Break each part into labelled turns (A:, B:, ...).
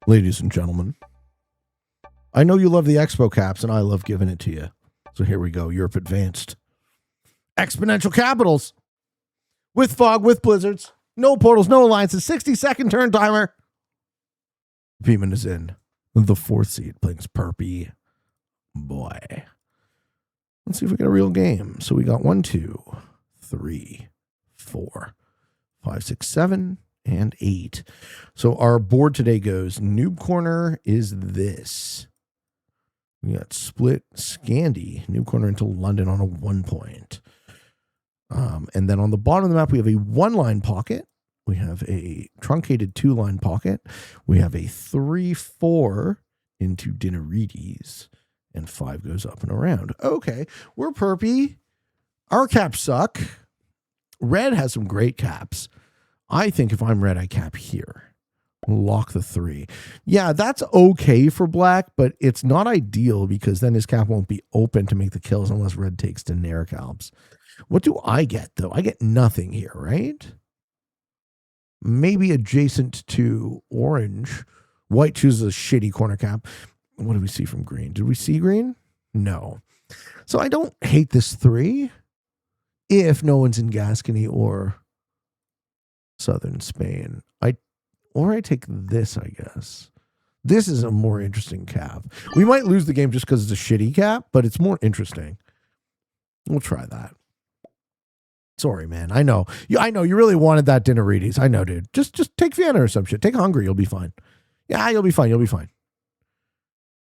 A: Ladies and gentlemen, I know you love the Expo caps, and I love giving it to you. So here we go. Europe Advanced. Exponential Capitals. With fog, with blizzards. No portals, no alliances. 60-second turn timer. Beeman is in. The fourth seed playing Perpy. Boy. Let's see if we get a real game. So we got 1, 2, 3, 4, 5, 6, 7, and 8. So our board today goes, Noob Corner is this. We got Split Scandi, Noob Corner into London on a 1 point. And then on the bottom of the map, we have a 1-line pocket. We have a truncated 2-line pocket. We have a 3-4 into Dinarides. And 5 goes up and around. Okay, we're perpy. Our caps suck. Red has some great caps. I think if I'm red, I cap here. Lock the 3. Yeah, that's okay for black, but it's not ideal because then his cap won't be open to make the kills unless red takes generic Alps. What do I get, though? I get nothing here, right? Maybe adjacent to orange. White chooses a shitty corner cap. What do we see from green? Did we see green? No. So I don't hate this 3 if no one's in Gascony or southern Spain. I take this, I guess. This is a more interesting cap. We might lose the game just because it's a shitty cap, but it's more interesting. We'll try that. Sorry, man. I know. You really wanted that Dinarides. I know, dude. Just take Vienna or some shit. Take Hungary. You'll be fine. Yeah, you'll be fine. You'll be fine.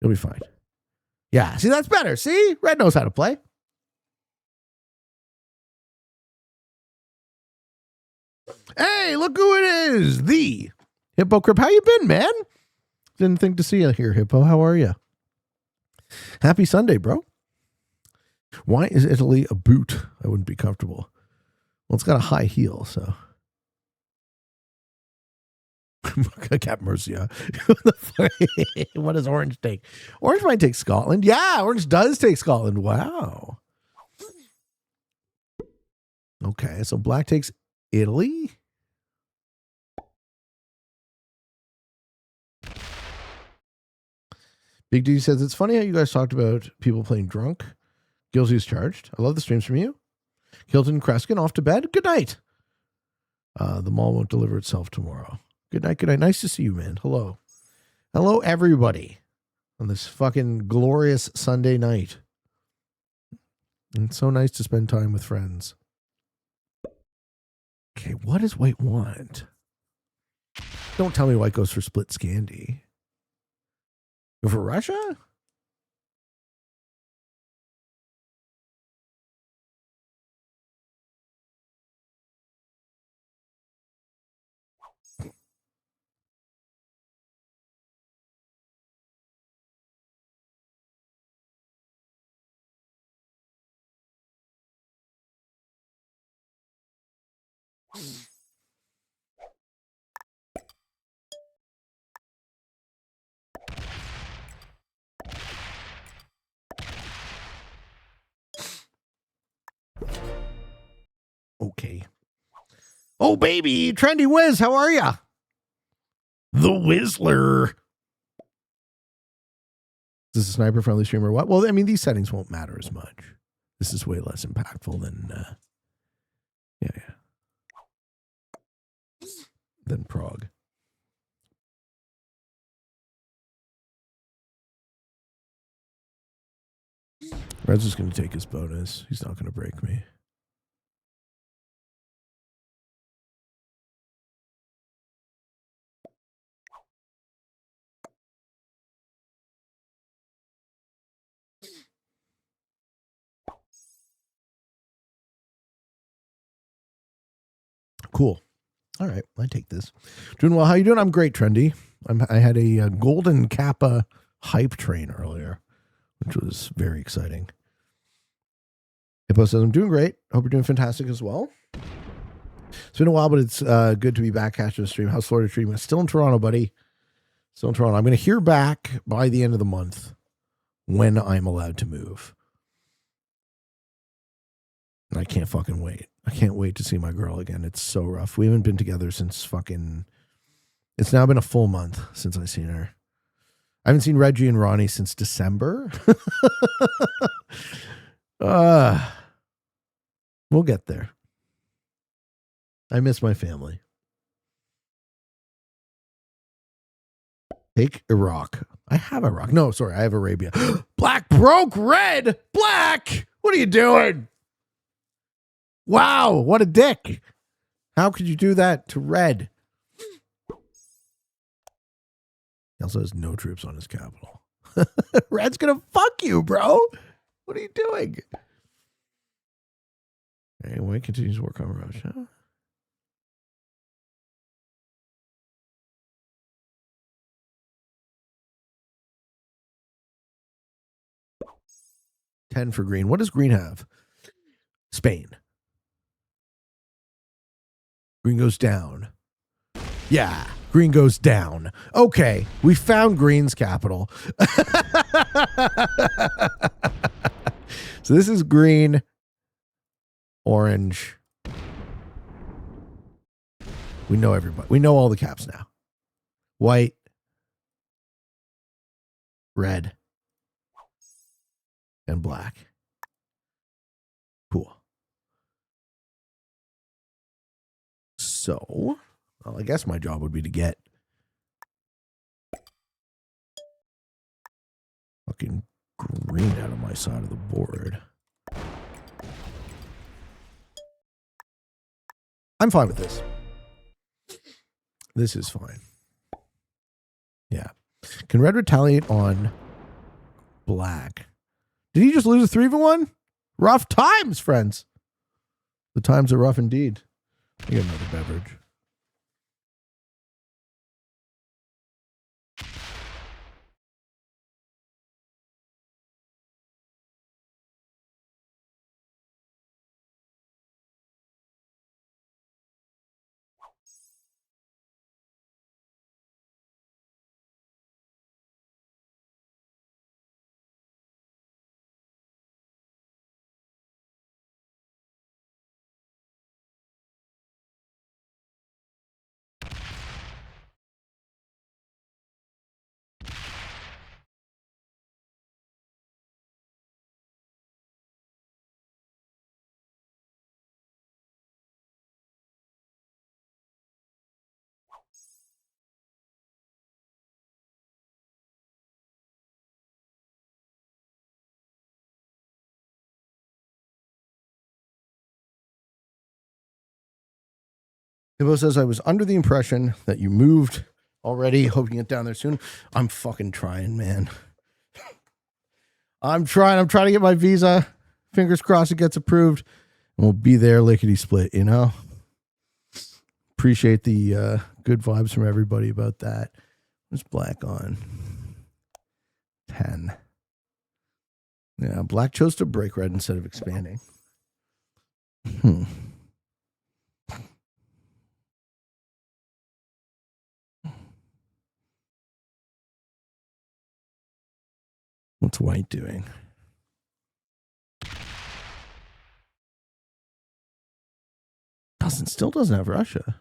A: You'll be fine. Yeah, see, that's better. See? Red knows how to play. Hey, look who it is. The Hippo Crip. How you been, man? Didn't think to see you here, Hippo. How are you? Happy Sunday, bro. Why is Italy a boot? I wouldn't be comfortable. Well, it's got a high heel, so. Cap Mercia. What does Orange take? Orange might take Scotland. Yeah, Orange does take Scotland. Wow. Okay, so black takes Italy. Big D says, it's funny how you guys talked about people playing drunk. Gilsy's charged. I love the streams from you. Hilton Kreskin off to bed. Good night. The mall won't deliver itself tomorrow. Good night, good night. Nice to see you, man. Hello. Hello, everybody. On this fucking glorious Sunday night. And it's so nice to spend time with friends. Okay, what does white want? Don't tell me white goes for split Scandi. Go for Russia? Okay. Oh, baby. Trendy Wiz, how are ya? The Whistler. Is this a sniper-friendly stream or what? Well, I mean, these settings won't matter as much. This is way less impactful than, than Prague. Red's just going to take his bonus. He's not going to break me. Cool. All right, I take this. Doing well. How you doing? I'm great, Trendy. I had a golden Kappa hype train earlier, which was very exciting. Hippo says, I'm doing great. Hope you're doing fantastic as well. It's been a while, but it's good to be back catching the stream. How's Florida treating? Still in Toronto, buddy. Still in Toronto. I'm going to hear back by the end of the month when I'm allowed to move. I can't fucking wait. I can't wait to see my girl again. It's so rough. We haven't been together since fucking It's now been a full month since I've seen her. I haven't seen Reggie and Ronnie since December. We'll get there. I miss my family. Take Iraq. I have Iraq. No, sorry, I have Arabia. Black broke red. Black. What are you doing? Wow, what a dick. How could you do that to red? He also has no troops on his capital. Red's gonna fuck you, bro. What are you doing? Anyway, continues to work on Russia. $10 for green. What does green have? Spain. Green goes down. Yeah, green goes down. Okay, we found green's capital. So this is green, orange. We know everybody. We know all the caps now. White, red, and black. Cool. So, well, I guess my job would be to get fucking green out of my side of the board. I'm fine with this. This is fine. Yeah. Can red retaliate on black? Did he just lose a 3-1? Rough times, friends. The times are rough indeed. I get another beverage. Hippo says, I was under the impression that you moved already, hoping to get down there soon. I'm fucking trying, man. I'm trying to get my visa. Fingers crossed it gets approved. And we'll be there lickety split, you know? Appreciate the good vibes from everybody about that. What's black on? 10. Yeah, black chose to break red instead of expanding. What's white doing? Still doesn't have Russia.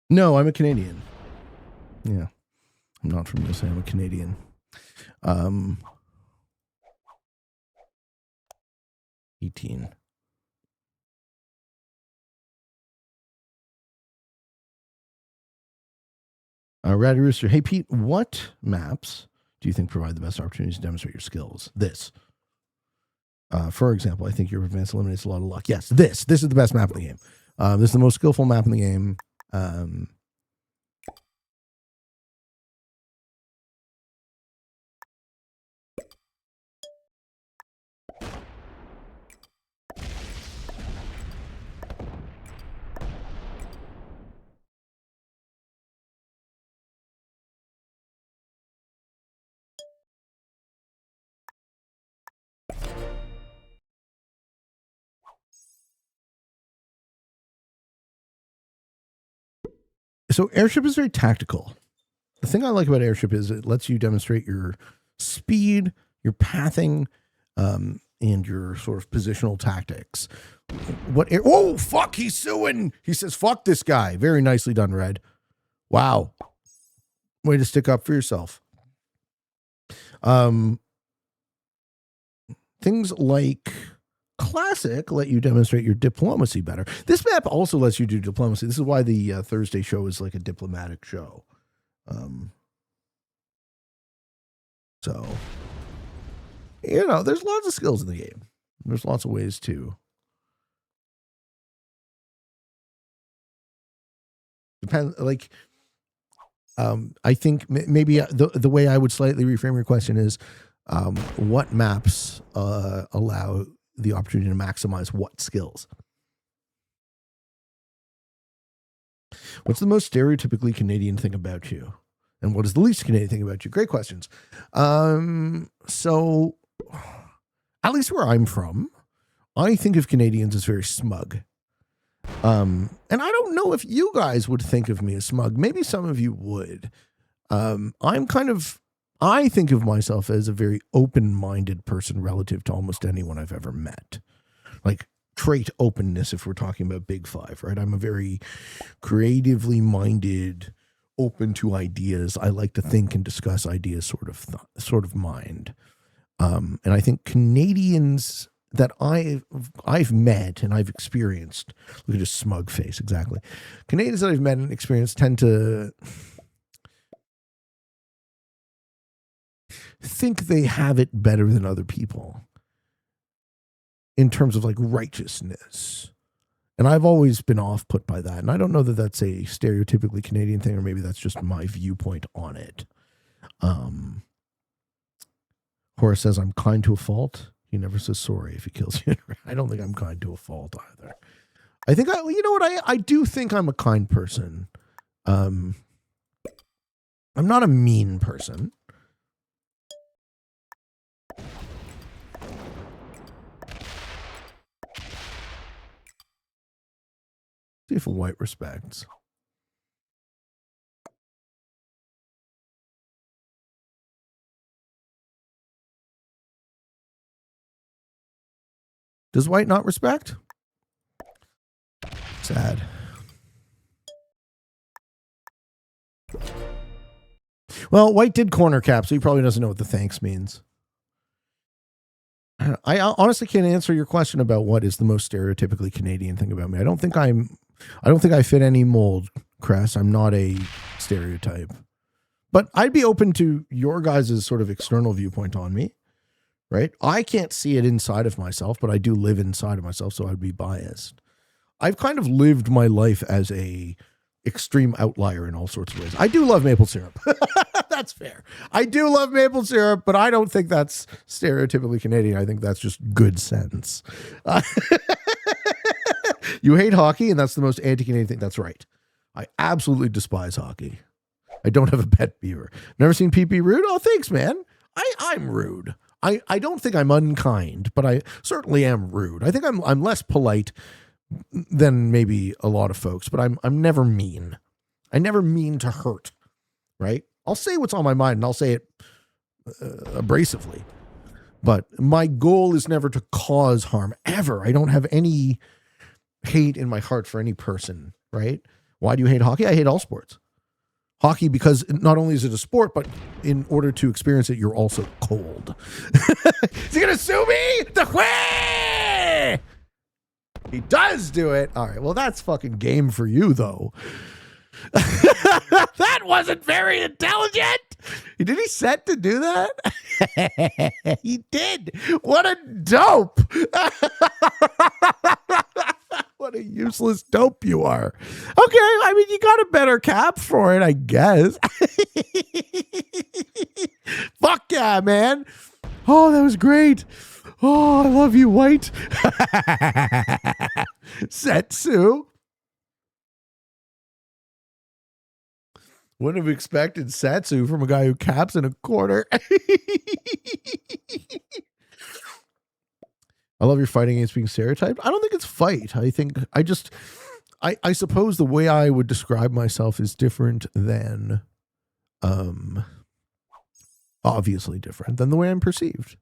A: No, I'm a Canadian. Yeah. I'm not from USA. I'm a Canadian. 18. Ratty Rooster. Hey, Pete, what maps do you think provide the best opportunities to demonstrate your skills? This. For example, I think your advance eliminates a lot of luck. Yes, this is the best map in the game. This is the most skillful map in the game. So airship is very tactical. The thing I like about airship is it lets you demonstrate your speed, your pathing, and your sort of positional tactics. Oh, fuck, he's suing. He says, fuck this guy. Very nicely done, Red. Wow. Way to stick up for yourself. Things like Classic let you demonstrate your diplomacy better. This map also lets you do diplomacy. This is why the Thursday show is like a diplomatic show. So, you know, there's lots of skills in the game. There's lots of ways to. Depends, like, I think maybe the way I would slightly reframe your question is, what maps allow the opportunity to maximize what skills? What's the most stereotypically Canadian thing about you? And what is the least Canadian thing about you? Great questions. So, at least where I'm from, I think of Canadians as very smug. And I don't know if you guys would think of me as smug. Maybe some of you would. I think of myself as a very open-minded person relative to almost anyone I've ever met. Like, trait openness, if we're talking about Big Five, right? I'm a very creatively minded, open to ideas. I like to think and discuss ideas sort of mind. And I think Canadians that I've met and I've experienced, look at his smug face, exactly. Canadians that I've met and experienced tend to think they have it better than other people in terms of like righteousness. And I've always been off put by that. And I don't know that that's a stereotypically Canadian thing, or maybe that's just my viewpoint on it. Horace says, I'm kind to a fault. He never says sorry if he kills you. I don't think I'm kind to a fault either. I think I do think I'm a kind person. I'm not a mean person. See if a white respects. Does white not respect? Sad. Well, white did corner cap, so he probably doesn't know what the thanks means. I honestly can't answer your question about what is the most stereotypically Canadian thing about me. I don't think I fit any mold, Cress. I'm not a stereotype. But I'd be open to your guys' sort of external viewpoint on me, right? I can't see it inside of myself, but I do live inside of myself, so I'd be biased. I've kind of lived my life as a extreme outlier in all sorts of ways. I do love maple syrup. That's fair. I do love maple syrup, but I don't think that's stereotypically Canadian. I think that's just good sense. You hate hockey, and that's the most anti-Canadian thing. That's right. I absolutely despise hockey. I don't have a pet beaver. Never seen PP rude? Oh, thanks, man. I'm rude. I don't think I'm unkind, but I certainly am rude. I think I'm less polite than maybe a lot of folks, but I'm never mean. I never mean to hurt, right? I'll say what's on my mind, and I'll say it abrasively. But my goal is never to cause harm, ever. I don't have any hate in my heart for any person, right? Why do you hate hockey? I hate all sports. Hockey, because not only is it a sport, but in order to experience it, you're also cold. Is he going to sue me? The way! He does do it. All right, well, that's fucking game for you, though. That wasn't very intelligent. Did he set to do that? He did. What a dope. What a useless dope you are. Okay, I mean, you got a better cap for it, I guess. Fuck yeah, man. Oh, that was great. Oh, I love you, White. Setsu. Wouldn't have expected Setsu from a guy who caps in a quarter. I love your fighting against being stereotyped. I don't think it's fight. I suppose the way I would describe myself is different than, obviously different than the way I'm perceived.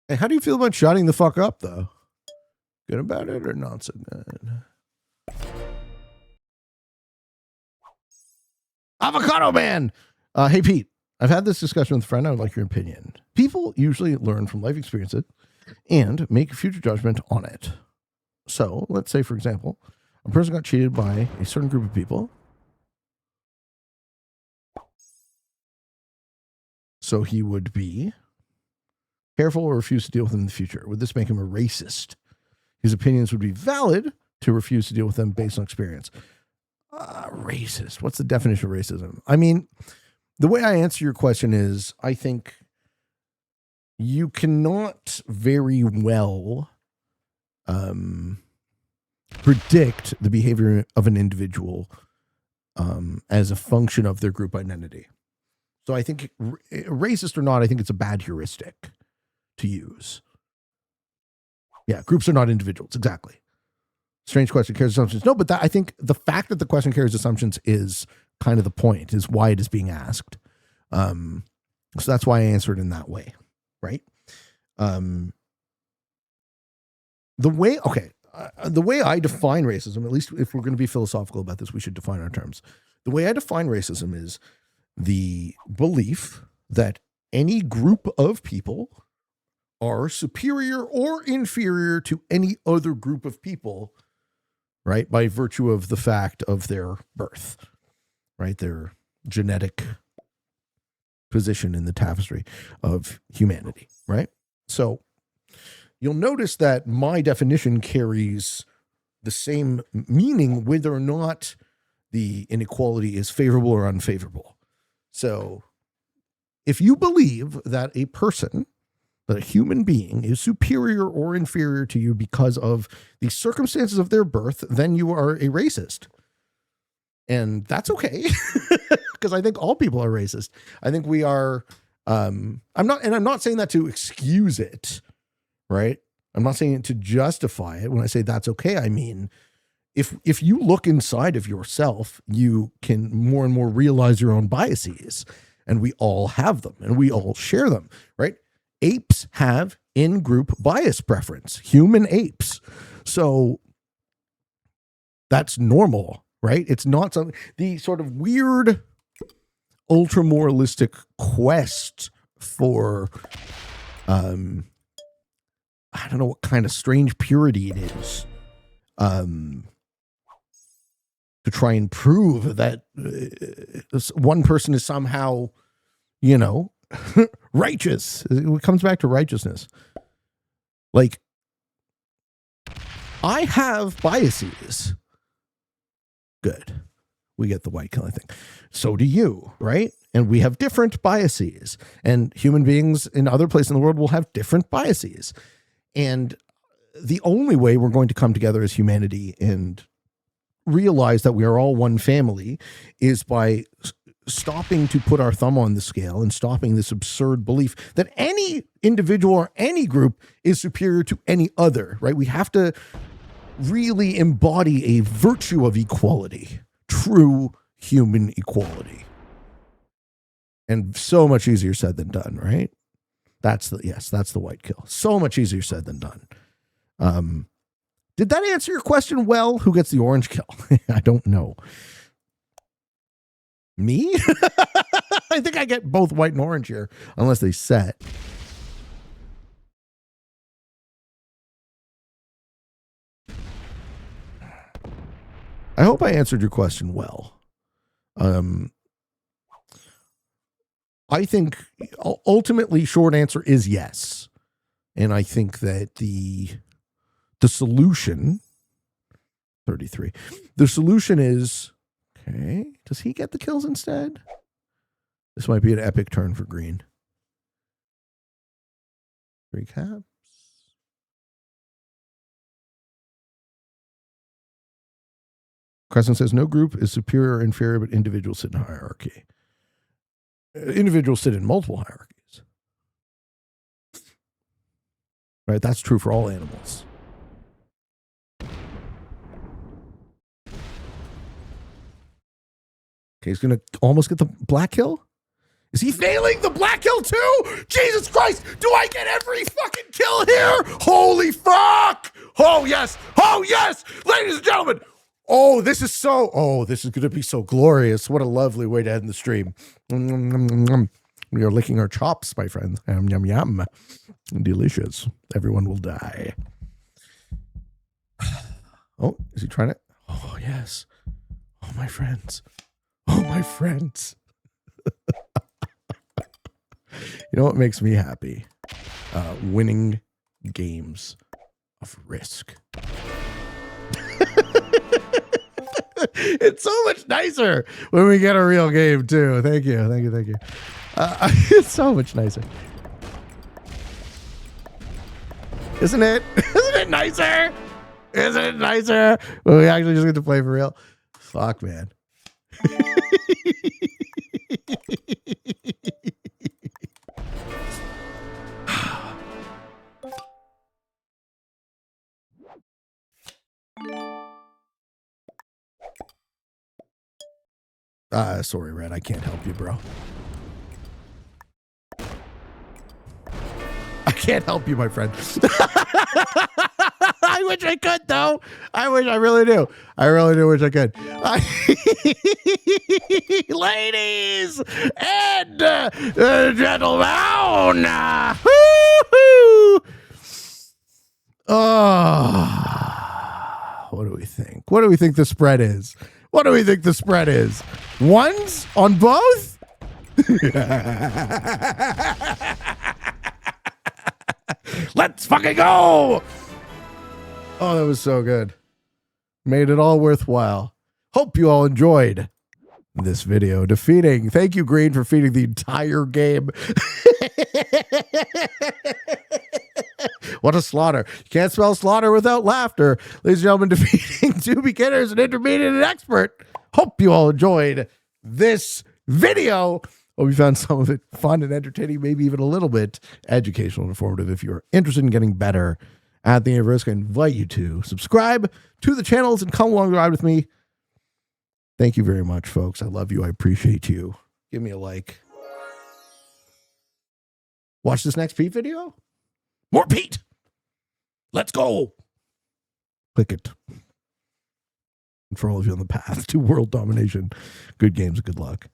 A: Hey, how do you feel about shutting the fuck up, though? Good about it or not so good? Avocado Man! Hey, Pete, I've had this discussion with a friend. I would like your opinion. People usually learn from life experiences and make a future judgment on it. So, let's say, for example, a person got cheated by a certain group of people. So he would be careful or refuse to deal with them in the future. Would this make him a racist? His opinions would be valid to refuse to deal with them based on experience. Racist. What's the definition of racism? I mean, the way I answer your question is, I think you cannot very well predict the behavior of an individual as a function of their group identity. So I think, racist or not, I think it's a bad heuristic to use. Yeah, groups are not individuals. Exactly. Strange question, carries assumptions. No, but I think the fact that the question carries assumptions is kind of the point, is why it is being asked. So that's why I answered in that way, right? The way I define racism, at least if we're going to be philosophical about this, we should define our terms. The way I define racism is the belief that any group of people are superior or inferior to any other group of people, right, by virtue of the fact of their birth, right, their genetic position in the tapestry of humanity, right? So you'll notice that my definition carries the same meaning whether or not the inequality is favorable or unfavorable. So if you believe that a person, that a human being is superior or inferior to you because of the circumstances of their birth, then you are a racist. And that's okay, because I think all people are racist. I think we are, I'm not saying that to excuse it, right? I'm not saying it to justify it. When I say that's okay, I mean, if you look inside of yourself, you can more and more realize your own biases, and we all have them, and we all share them, right? Apes have in-group bias preference, human apes. So that's normal, right? It's not something, the sort of weird, ultra-moralistic quest for, I don't know what kind of strange purity it is, to try and prove that one person is somehow, righteous. It comes back to righteousness. Like, I have biases. Good. We get the white killing thing. So do you, right? And we have different biases. And human beings in other places in the world will have different biases. And the only way we're going to come together as humanity and realize that we are all one family is by stopping to put our thumb on the scale and stopping this absurd belief that any individual or any group is superior to any other, right? We have to really embody a virtue of equality, true human equality. And so much easier said than done, right? That's the white kill. So much easier said than done. Did that answer your question well? Who gets the orange kill? I don't know. Me? I think I get both white and orange here, unless they set. I hope I answered your question well. I think ultimately short answer is yes. And I think that the solution, 33, the solution is, okay, does he get the kills instead? This might be an epic turn for green. 3 caps. Crescent says no group is superior or inferior, but individuals sit in hierarchy. Individuals sit in multiple hierarchies. Right? That's true for all animals. Okay, he's going to almost get the black kill. Is he failing the black kill too? Jesus Christ, do I get every fucking kill here? Holy fuck! Oh yes, ladies and gentlemen. Oh, this is gonna be so glorious. What a lovely way to end the stream. We are licking our chops, my friend. Yum, yum, yum. Delicious. Everyone will die. Oh, is he trying to? Oh, yes. Oh, my friends. Oh, my friends. You know what makes me happy? Winning games of Risk. It's so much nicer when we get a real game, too. Thank you. It's so much nicer. Isn't it? Isn't it nicer? Isn't it nicer when we actually just get to play for real? Fuck, man. Sorry, Red. I can't help you, bro. I can't help you, my friend. I wish I could, though. I really do. I really do wish I could. Ladies and gentlemen. Oh, what do we think? What do we think the spread is? What do we think the spread is? Ones on both? Let's fucking go! Oh, that was so good. Made it all worthwhile. Hope you all enjoyed this video. Defeating. Thank you, Green, for feeding the entire game. What a slaughter. You can't spell slaughter without laughter. Ladies and gentlemen, defeating 2 beginners, an intermediate, and an expert. Hope you all enjoyed this video. Hope you found some of it fun and entertaining, maybe even a little bit educational and informative. If you're interested in getting better at the game of Risk, I invite you to subscribe to the channels and come along the ride with me. Thank you very much, folks. I love you. I appreciate you. Give me a like. Watch this next Pete video. More Pete. Let's go. Click it. And for all of you on the path to world domination, good games and good luck.